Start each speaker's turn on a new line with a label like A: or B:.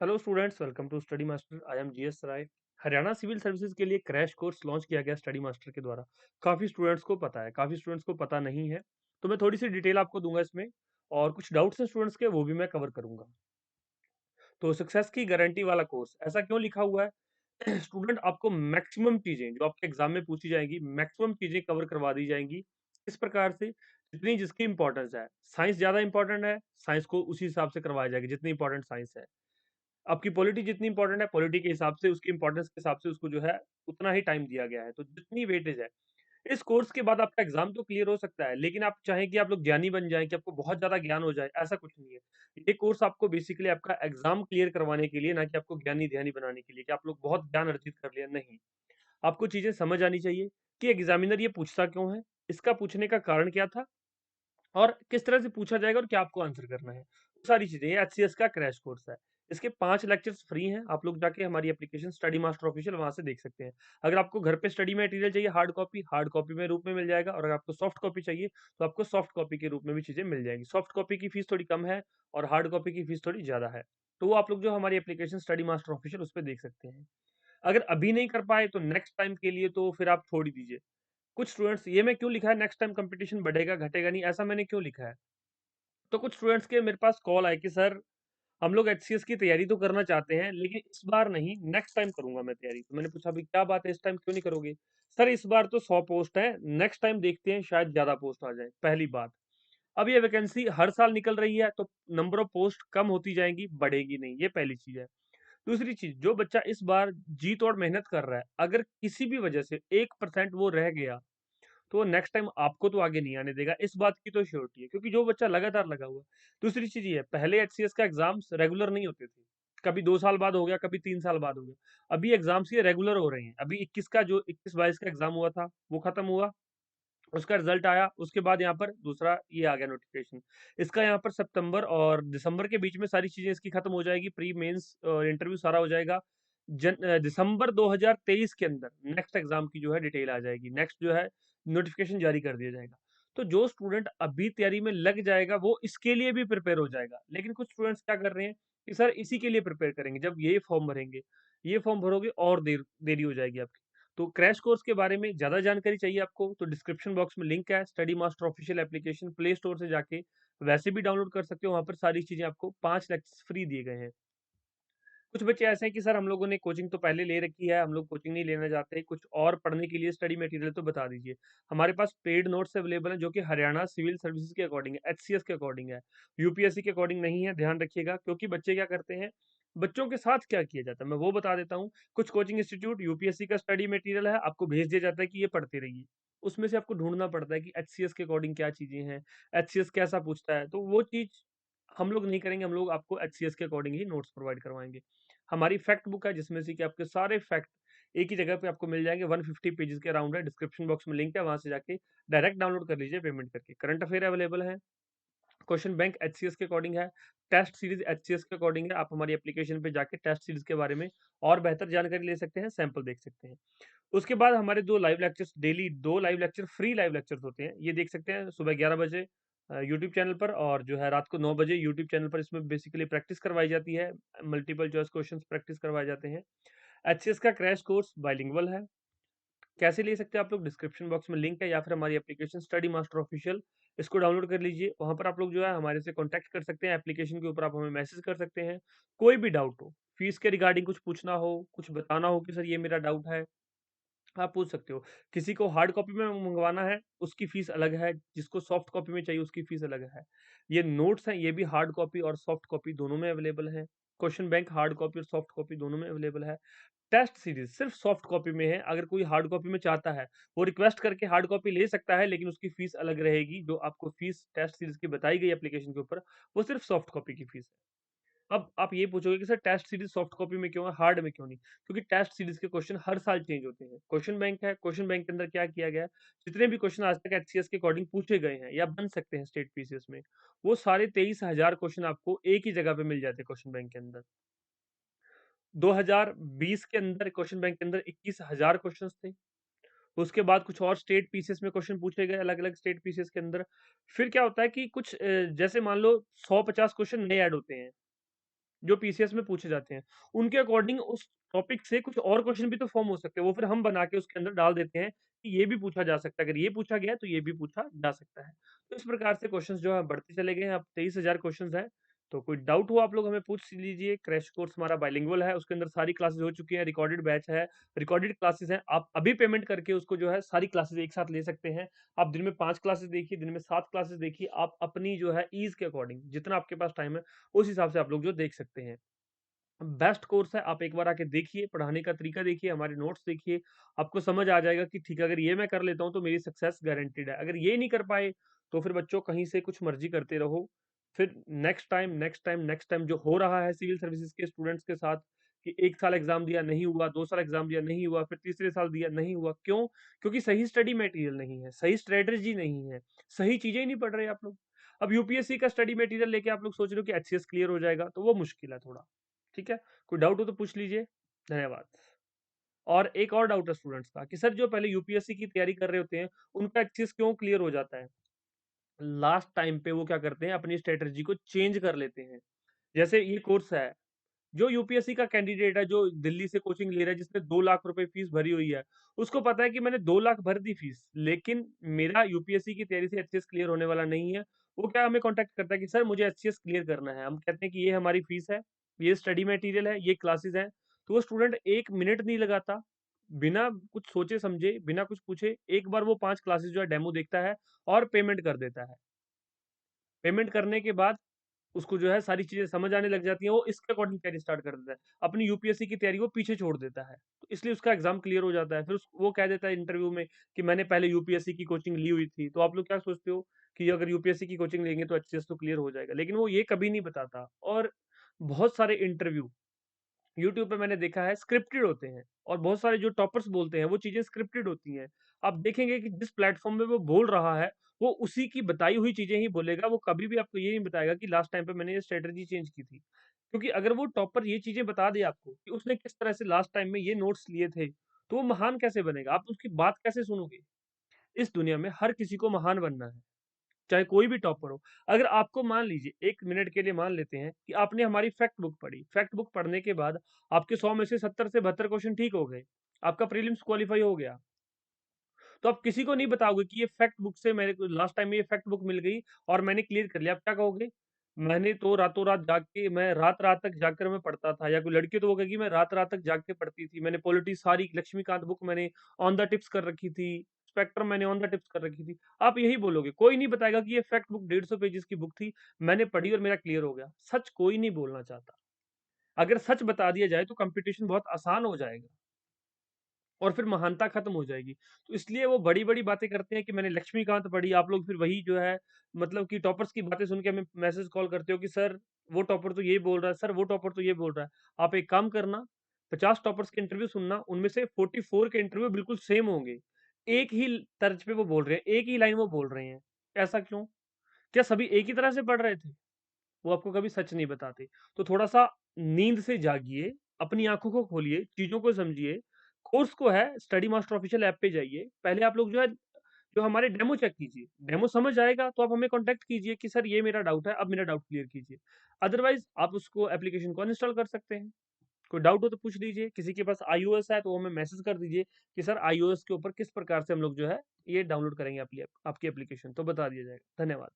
A: Hello students, welcome to study master. I am GS Rai. Haryana civil services के लिए crash course launch किया गया study master के द्वारा। काफ़ी स्टूडेंट्स को पता है, काफ़ी स्टूडेंट्स को पता नहीं है। तो मैं थोड़ी सी डिटेल आपको दूंगा इसमें, और कुछ डाउट्स हैं स्टूडेंट्स के, वो भी मैं कवर करूंगा। तो सक्सेस की गारंटी वाला कोर्स ऐसा क्यों लिखा हुआ है? स्टूडेंट, आपको मैक्सिमम चीज़ें जो आपके एग्जाम में पूछी जाएंगी, मैक्सिमम चीज़ें कवर करवा दी जाएंगी। इस प्रकार से जितनी जिसकी इंपॉर्टेंस है, साइंस ज़्यादा इंपॉर्टेंट है, साइंस को उसी हिसाब से करवाया जाएगा जितनी इंपॉर्टेंट साइंस है। आपकी पॉलिटी जितनी इंपॉर्टेंट है, पॉलिटी के हिसाब से, उसकी इंपॉर्टेंस के हिसाब से उसको जो है उतना ही टाइम दिया गया है। तो जितनी वेटेज है, इस कोर्स के बाद आपका एग्जाम तो क्लियर हो सकता है, लेकिन आप चाहें कि आप लोग ज्ञानी बन जाएं, कि आपको बहुत ज्यादा ज्ञान हो जाए, ऐसा कुछ नहीं है। ये कोर्स आपको बेसिकली आपका एग्जाम क्लियर करवाने के लिए, ना कि आपको ज्ञानी ध्यानी बनाने के लिए कि आप लोग बहुत ज्ञान अर्जित कर लिया, नहीं। आपको चीजें समझ आनी चाहिए कि एग्जामिनर ये पूछता क्यों है, इसका पूछने का कारण क्या था, और किस तरह से पूछा जाएगा, और क्या आपको आंसर करना है। वो सारी चीजें, ये एचसीएस का क्रैश कोर्स है। इसके 5 लेक्चर्स फ्री हैं, आप लोग जाके हमारी एप्लीकेशन स्टडी मास्टर ऑफिशियल वहां से देख सकते हैं। अगर आपको घर पे स्टडी मटेरियल चाहिए, हार्ड कॉपी में रूप में मिल जाएगा, और अगर आपको सॉफ्ट कॉपी चाहिए तो आपको सॉफ्ट कॉपी के रूप में भी चीजें मिल जाएंगी। सॉफ्ट कॉपी की फीस थोड़ी कम है, और हार्ड कॉपी की फीस थोड़ी ज्यादा है। तो वो आप लोग जो हमारी एप्लीकेशन स्टडी मास्टर ऑफिशियल उस पर देख सकते हैं। अगर अभी नहीं कर पाए तो नेक्स्ट टाइम के लिए तो फिर आप छोड़ ही दीजिए। कुछ स्टूडेंट्स, ये मैं क्यों लिखा है नेक्स्ट टाइम कंपटीशन बढ़ेगा घटेगा नहीं, ऐसा मैंने क्यों लिखा है? तो कुछ स्टूडेंट्स के मेरे पास कॉल आए कि सर, हम लोग एचसीएस की तैयारी तो करना चाहते हैं, लेकिन इस बार नहीं, नेक्स्ट टाइम करूंगा मैं तैयारी। तो मैंने पूछा, अभी क्या बात है, इस टाइम क्यों नहीं करोगे? सर, इस बार तो 100 पोस्ट है, नेक्स्ट टाइम देखते हैं, शायद ज्यादा पोस्ट आ जाए। पहली बात, अब ये वैकेंसी हर साल निकल रही है, तो नंबर ऑफ पोस्ट कम होती जाएंगी, बढ़ेगी नहीं, ये पहली चीज है। दूसरी चीज, जो बच्चा इस बार जी तोड़ मेहनत कर रहा है, अगर किसी भी वजह से 1% वो रह गया, तो वो नेक्स्ट टाइम आपको तो आगे नहीं आने देगा, इस बात की तो श्योरिटी है, क्योंकि जो बच्चा लगातार लगा हुआ है। दूसरी चीज ये है, पहले एचसीएस का एग्जाम्स रेगुलर नहीं होते थे। कभी 2 साल बाद हो गया, कभी 3 साल बाद हो गया। अभी एग्जाम्स ये रेगुलर हो रहे हैं। अभी 21 का, जो 21-22 का एग्जाम हुआ था, वो खत्म हुआ, उसका रिजल्ट आया, उसके बाद यहाँ पर दूसरा ये आ गया नोटिफिकेशन। इसका यहाँ पर सितंबर और दिसंबर के बीच में सारी चीजें इसकी खत्म हो जाएगी, प्री मेंस इंटरव्यू सारा हो जाएगा। दिसंबर 2023 के अंदर नेक्स्ट एग्जाम की जो है डिटेल आ जाएगी, नेक्स्ट जो है नोटिफिकेशन जारी कर दिया जाएगा। तो जो स्टूडेंट अभी तैयारी में लग जाएगा, वो इसके लिए भी प्रिपेयर हो जाएगा। लेकिन कुछ स्टूडेंट्स क्या कर रहे हैं कि सर, इसी के लिए प्रिपेयर करेंगे, जब ये फॉर्म भरेंगे, ये फॉर्म भरोगे और देरी हो जाएगी आपकी। तो क्रैश कोर्स के बारे में ज़्यादा जानकारी चाहिए आपको, तो डिस्क्रिप्शन बॉक्स में लिंक है, study master official application play store से जाके वैसे भी डाउनलोड कर सकते हो। वहाँ पर सारी चीज़ें आपको 5 लेक्चर्स फ्री दिए गए हैं। कुछ बच्चे ऐसे हैं कि सर, हम लोगों ने कोचिंग तो पहले ले रखी है, हम लोग कोचिंग नहीं लेना चाहते, कुछ और पढ़ने के लिए स्टडी मटेरियल तो बता दीजिए। हमारे पास पेड नोट्स अवेलेबल हैं, जो कि हरियाणा सिविल सर्विसेज के अकॉर्डिंग है, एचसीएस के अकॉर्डिंग है, यूपीएससी के अकॉर्डिंग नहीं है, ध्यान रखिएगा। क्योंकि बच्चे क्या करते हैं, बच्चों के साथ क्या किया जाता है मैं वो बता देता हूँ। कुछ कोचिंग इंस्टीट्यूट यूपीएससी का स्टडी मटेरियल है, आपको भेज दिया जाता है कि ये पढ़ते रहिए। उसमें से आपको ढूंढना पड़ता है कि एचसीएस के अकॉर्डिंग क्या चीजें हैं, एचसीएस कैसा पूछता है, तो वो चीज हम लोग नहीं करेंगे। हम लोग आपको एचसीएस के अकॉर्डिंग ही नोट्स प्रोवाइड करवाएंगे। हमारी फैक्ट बुक है, जिसमें से कि आपके सारे फैक्ट एक ही जगह पे आपको मिल जाएंगे। 150 पेजेस के अराउंड है, डिस्क्रिप्शन बॉक्स में लिंक है, वहां से जाके डायरेक्ट डाउनलोड कर लीजिए पेमेंट करके। करंट अफेयर अवेलेबल है, क्वेश्चन बैंक एचसीएस के अकॉर्डिंग है, टेस्ट सीरीज एचसीएस के अकॉर्डिंग है। आप हमारी एप्लीकेशन पे जाके टेस्ट सीरीज के बारे में और बेहतर जानकारी ले सकते हैं, सैंपल देख सकते हैं। उसके बाद हमारे 2 live lectures, daily 2 live lecture, free live lectures होते हैं, ये देख सकते हैं सुबह 11 बजे यूट्यूब चैनल पर, और जो है रात को 9 बजे यूट्यूब चैनल पर। इसमें बेसिकली प्रैक्टिस करवाई जाती है, मल्टीपल चॉइस क्वेश्चन प्रैक्टिस करवाए जाते हैं। एचसीएस का क्रैश कोर्स बाइलिंगुअल है। कैसे ले सकते हैं आप लोग? डिस्क्रिप्शन बॉक्स में लिंक है, या फिर हमारी एप्लीकेशन स्टडी मास्टर ऑफिशियल, इसको डाउनलोड कर लीजिए। वहां पर आप लोग जो है हमारे से कांटेक्ट कर सकते हैं, एप्लीकेशन के ऊपर आप हमें मैसेज कर सकते हैं। कोई भी डाउट हो, फीस के रिगार्डिंग कुछ पूछना हो, कुछ बताना हो कि सर ये मेरा डाउट है, आप पूछ सकते हो। किसी को हार्ड कॉपी में मंगवाना है, उसकी फीस अलग है, जिसको सॉफ्ट कॉपी में चाहिए उसकी फीस अलग है। ये नोट्स हैं, ये भी हार्ड कॉपी और सॉफ्ट कॉपी दोनों में अवेलेबल है। क्वेश्चन बैंक हार्ड कॉपी और सॉफ्ट कॉपी दोनों में अवेलेबल है। टेस्ट सीरीज सिर्फ सॉफ्ट कॉपी में है, अगर कोई हार्ड कॉपी में चाहता है, वो रिक्वेस्ट करके हार्ड कॉपी ले सकता है, लेकिन उसकी फीस अलग रहेगी। जो आपको फीस टेस्ट सीरीज की बताई गई एप्लीकेशन के ऊपर, वो सिर्फ सॉफ्ट कॉपी की फीस है। अब आप ये पूछोगे कि sir, test series soft copy में क्यों है, हार्ड में क्यों नहीं? क्योंकि टेस्ट सीरीज के क्वेश्चन हर साल चेंज होते हैं। क्वेश्चन बैंक है, क्वेश्चन बैंक के अंदर क्या किया गया है, जितने भी क्वेश्चन आज तक एचसीएस के अकॉर्डिंग पूछे गए हैं या बन सकते हैं स्टेट पीसीएस में, वो सारे 23,000 क्वेश्चन आपको एक ही जगह पे मिल जाते हैं क्वेश्चन बैंक के अंदर। 2020 के अंदर क्वेश्चन बैंक के अंदर 21,000 क्वेश्चन थे। उसके बाद कुछ और स्टेट पीसीएस में क्वेश्चन पूछे गए, अलग अलग स्टेट पीसीएस के अंदर। फिर क्या होता है कि कुछ जैसे मान लो 150 क्वेश्चन नए ऐड होते हैं, जो पीसीएस में पूछे जाते हैं, उनके अकॉर्डिंग उस टॉपिक से कुछ और क्वेश्चन भी तो फॉर्म हो सकते हैं, वो फिर हम बना के उसके अंदर डाल देते हैं कि ये भी पूछा जा सकता है, अगर ये पूछा गया है तो ये भी पूछा जा सकता है। तो इस प्रकार से क्वेश्चंस जो है बढ़ते चले गए हैं, अब 23,000 क्वेश्चंस हैं। तो कोई डाउट हो आप लोग हमें पूछ लीजिए। क्रैश कोर्स हमारा बाइलिंगुअल है, उसके अंदर सारी क्लासेस हो चुकी हैं, रिकॉर्डेड बैच है, रिकॉर्डेड क्लासेस हैं। आप अभी पेमेंट करके उसको जो है सारी क्लासेस एक साथ ले सकते हैं। आप दिन में 5 क्लासेस देखिए, दिन में 7 क्लासेस देखिए, आप अपनी जो है ईज़ के अकॉर्डिंग जितना आपके पास टाइम है, उस हिसाब से आप लोग जो देख सकते हैं। बेस्ट कोर्स है, आप एक बार आके देखिए, पढ़ाने का तरीका देखिए, हमारे नोट्स देखिए, आपको समझ आ जाएगा कि ठीक है, अगर ये मैं कर लेता हूँ तो मेरी सक्सेस गारंटीड है। अगर ये नहीं कर पाए, तो फिर बच्चों कहीं से कुछ मर्ज़ी करते रहो। फिर next time, next time, next time जो हो रहा है सिविल सर्विसेज़ के स्टूडेंट्स के साथ कि 1 साल एग्ज़ाम दिया नहीं हुआ, 2 साल एग्ज़ाम दिया नहीं हुआ, फिर तीसरे साल दिया नहीं हुआ, क्यों? क्योंकि सही स्टडी मटेरियल नहीं है, सही स्ट्रैटेजी नहीं है, सही चीज़ें ही नहीं पढ़ रहे आप लोग। अब यूपीएससी का स्टडी मटेरियल लेके आप लोग सोच रहे हो कि एचसीएस क्लियर हो जाएगा, तो वो मुश्किल है थोड़ा। ठीक है? कोई डाउट हो तो पूछ लीजिए। धन्यवाद। और एक और डाउट है स्टूडेंट्स का कि सर जो पहले यूपीएससी की तैयारी कर रहे होते हैं, उनका एचसीएस क्यों क्लियर हो जाता है? लास्ट टाइम पे वो क्या करते हैं, अपनी स्ट्रैटेजी को चेंज कर लेते हैं। जैसे ये कोर्स है, जो यूपीएससी का कैंडिडेट है, जो दिल्ली से कोचिंग ले रहा है, जिसने 2 लाख रुपए फीस भरी हुई है, उसको पता है कि मैंने 2 लाख भर दी फीस, लेकिन मेरा यूपीएससी की तैयारी से एचसीएस क्लियर होने वाला नहीं है। वो क्या हमें कॉन्टैक्ट करता है कि सर मुझे एचसीएस क्लियर करना है। हम कहते हैं कि ये हमारी फीस है, ये स्टडी मटेरियल है, ये क्लासेस हैं। तो वो स्टूडेंट 1 मिनट नहीं लगाता, बिना कुछ सोचे समझे, बिना कुछ पूछे, एक बार वो 5 क्लासेस जो है डेमो देखता है और पेमेंट कर देता है। पेमेंट करने के बाद उसको जो है सारी चीज़ें समझ आने लग जाती हैं, वो इसके अकॉर्डिंग तैयारी स्टार्ट कर देता है। अपनी यूपीएससी की तैयारी वो पीछे छोड़ देता है। तो इसलिए उसका एग्ज़ाम क्लियर हो जाता है। फिर उस वो कह देता है इंटरव्यू में कि मैंने पहले यूपीएससी की कोचिंग ली हुई थी। तो आप लोग क्या सोचते हो कि अगर यूपीएससी की कोचिंग लेंगे तो एचसीएस तो क्लियर हो जाएगा। लेकिन वो ये कभी नहीं बताता और बहुत सारे इंटरव्यू यूट्यूब पे मैंने देखा है स्क्रिप्टेड होते हैं और बहुत सारे जो टॉपर्स बोलते हैं वो चीज़ें स्क्रिप्टेड होती हैं। आप देखेंगे कि जिस प्लेटफ़ॉर्म में वो बोल रहा है, वो उसी की बताई हुई चीज़ें ही बोलेगा, वो कभी भी आपको ये नहीं बताएगा कि लास्ट टाइम पे मैंने ये स्ट्रैटेजी चेंज की थी। क्योंकि अगर वो टॉपर ये चीज़ें बता दे आपको कि उसने किस तरह से लास्ट टाइम में ये नोट्स लिए थे, तो वो महान कैसे बनेगा? आप उसकी बात कैसे सुनोगे? इस दुनिया में हर किसी को महान बनना है। चाहे कोई भी टॉपर हो। अगर आपको मान लीजिए 1 मिनट के लिए मान लेते हैं कि आपने हमारी फैक्ट बुक पढ़ी। फैक्ट बुक पढ़ने के बाद आपके 100 में से 70 से 72 क्वेश्चन ठीक हो गए। आपका प्रीलिम्स क्वालीफाई हो गया। तो आप किसी को नहीं बताओगे कि ये फैक्ट बुक से मेरे को लास्ट टाइम में ये फैक्ट बुक मिल गई और मैंने क्लियर कर लिया। आप क्या कहोगे? मैंने तो रातों-रात जाग के मैं रात-रात तक जागकर मैं पढ़ता था या कोई लड़की तो वो कहेगी मैं रात-रात तक जाग के पढ़ती थी। मैंने पॉलिटी सारी लक्ष्मीकांत बुक मैंने ऑन द टिप्स कर रखी थी। स्पेक्ट्रम मैंने ऑन द टिप्स कर रखी थी। आप यही बोलोगे। कोई नहीं बताएगा कि ये फैक्ट बुक 150 पेजेज़ की बुक थी। मैंने पढ़ी और मेरा क्लियर हो गया। सच कोई नहीं बोलना चाहता। अगर सच बता दिया जाए तो कॉम्पिटिशन बहुत आसान हो जाएगा। और फिर महानता खत्म हो जाएगी। तो इसलिए वो बड़ी-बड़ी बातें करते हैं कि मैंने लक्ष्मीकांत पढ़ी, आप लोग फिर वही जो है मतलब कि टॉपर्स की बातें सुन के हमें मैसेज कॉल करते हो कि सर वो टॉपर तो ये बोल रहा है, सर वो टॉपर तो ये बोल रहा है। आप एक काम करना 50 टॉपर्स के इंटरव्यू सुनना, उनमें से 44 के इंटरव्यू बिल्कुल सेम होंगे। एक ही तर्ज पे वो बोल रहे हैं, एक ही लाइन वो बोल रहे हैं। ऐसा क्यों? क्या सभी एक ही तरह से पढ़ रहे थे? वो आपको कभी सच नहीं बताते। तो थोड़ा-सा नींद से जागिए, अपनी आँखों को खोलिए, चीज़ों को समझिए। कोर्स को है स्टडी मास्टर ऑफिशियल ऐप पे जाइए। पहले आप लोग जो है, जो हमारे डेमो चेक कीजिए। डेमो समझ आएगा तो आप हमें कॉन्टैक्ट कीजिए कि सर ये मेरा डाउट है, अब मेरा डाउट क्लियर कीजिए। अदरवाइज़ आप उसको एप्लीकेशन को अनइंस्टॉल कर सकते हैं। कोई डाउट हो तो पूछ लीजिए। किसी के पास आईओएस है तो हमें मैसेज कर दीजिए कि सर आईओएस के ऊपर किस प्रकार से हम लोग जो है ये डाउनलोड करेंगे आपकी एप्लीकेशन, तो बता दिया जाएगा। धन्यवाद।